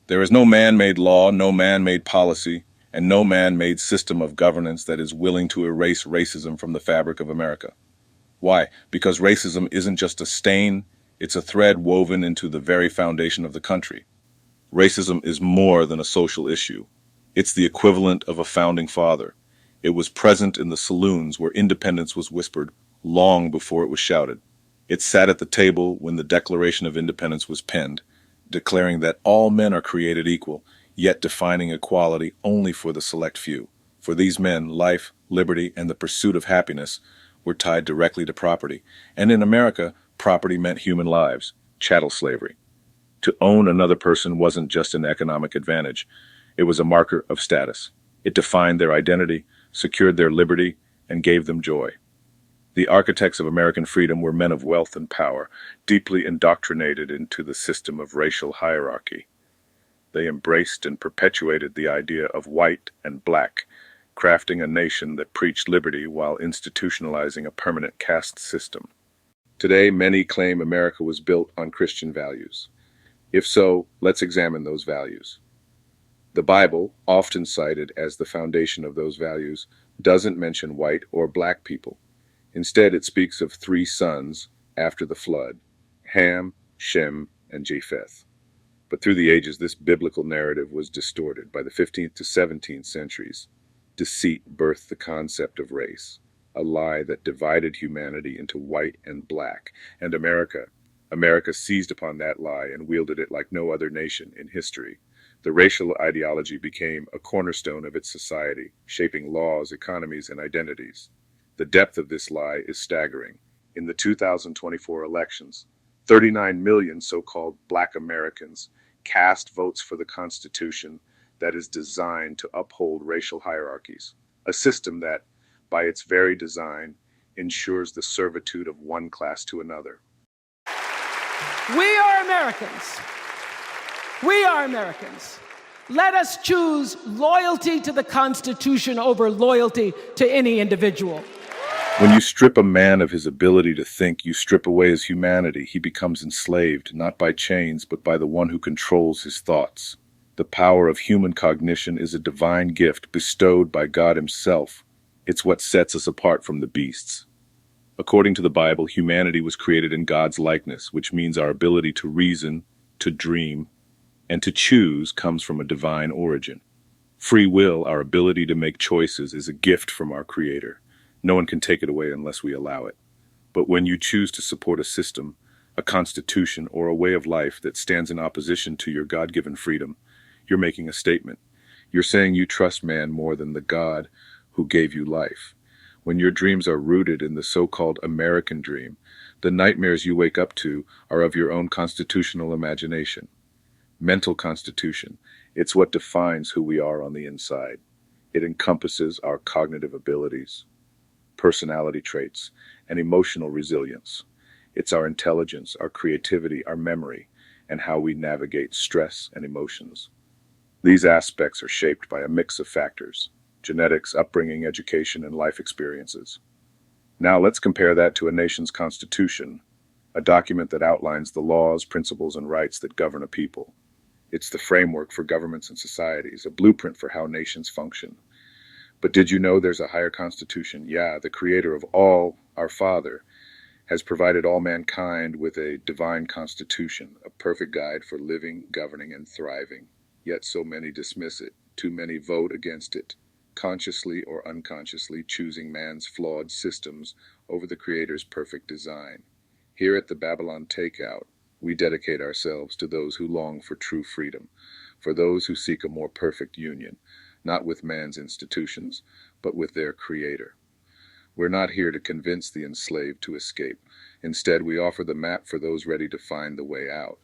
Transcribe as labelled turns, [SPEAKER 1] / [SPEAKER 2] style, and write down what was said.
[SPEAKER 1] There is no man-made law, no man-made policy, and no man-made system of governance that is willing to erase racism from the fabric of America. Why? Because racism isn't just a stain, it's a thread woven into the very foundation of the country. Racism is more than a social issue. It's the equivalent of a founding father. It was present in the saloons where independence was whispered long before it was shouted. It sat at the table when the Declaration of Independence was penned, declaring that all men are created equal, yet defining equality only for the select few. For these men, life, liberty, and the pursuit of happiness were tied directly to property. And in America, property meant human lives, chattel slavery. To own another person wasn't just an economic advantage, it was a marker of status. It defined their identity, secured their liberty, and gave them joy. The architects of American freedom were men of wealth and power, deeply indoctrinated into the system of racial hierarchy. They embraced and perpetuated the idea of white and black, crafting a nation that preached liberty while institutionalizing a permanent caste system. Today, many claim America was built on Christian values. If so, let's examine those values. The Bible, often cited as the foundation of those values, doesn't mention white or black people. Instead, it speaks of three sons after the flood: Ham, Shem, and Japheth. But through the ages, this biblical narrative was distorted. By the 15th to 17th centuries, deceit birthed the concept of race, a lie that divided humanity into white and black. And America seized upon that lie and wielded it like no other nation in history. The racial ideology became a cornerstone of its society, shaping laws, economies, and identities. The depth of this lie is staggering. In the 2024 elections, 39 million so-called Black Americans cast votes for the Constitution that is designed to uphold racial hierarchies, a system that, by its very design, ensures the servitude of one class to another.
[SPEAKER 2] We are Americans. We are Americans. Let us choose loyalty to the Constitution over loyalty to any individual.
[SPEAKER 1] When you strip a man of his ability to think, you strip away his humanity. He becomes enslaved, not by chains, but by the one who controls his thoughts. The power of human cognition is a divine gift bestowed by God Himself. It's what sets us apart from the beasts. According to the Bible, humanity was created in God's likeness, which means our ability to reason, to dream, and to choose comes from a divine origin. Free will, our ability to make choices, is a gift from our Creator. No one can take it away unless we allow it. But when you choose to support a system, a constitution, or a way of life that stands in opposition to your God-given freedom, you're making a statement. You're saying you trust man more than the God who gave you life. When your dreams are rooted in the so-called American dream, the nightmares you wake up to are of your own constitutional imagination. Mental constitution. It's what defines who we are on the inside. It encompasses our cognitive abilities, personality traits, and emotional resilience. It's our intelligence, our creativity, our memory, and how we navigate stress and emotions. These aspects are shaped by a mix of factors: genetics, upbringing, education, and life experiences. Now let's compare that to a nation's constitution, a document that outlines the laws, principles, and rights that govern a people. It's the framework for governments and societies, a blueprint for how nations function. But did you know there's a higher constitution? Yeah, the creator of all, our Father, has provided all mankind with a divine constitution, a perfect guide for living, governing, and thriving. Yet so many dismiss it. Too many vote against it, consciously or unconsciously choosing man's flawed systems over the Creator's perfect design. Here at the Babylon Takeout, we dedicate ourselves to those who long for true freedom, for those who seek a more perfect union, not with man's institutions, but with their Creator. We're not here to convince the enslaved to escape. Instead, we offer the map for those ready to find the way out.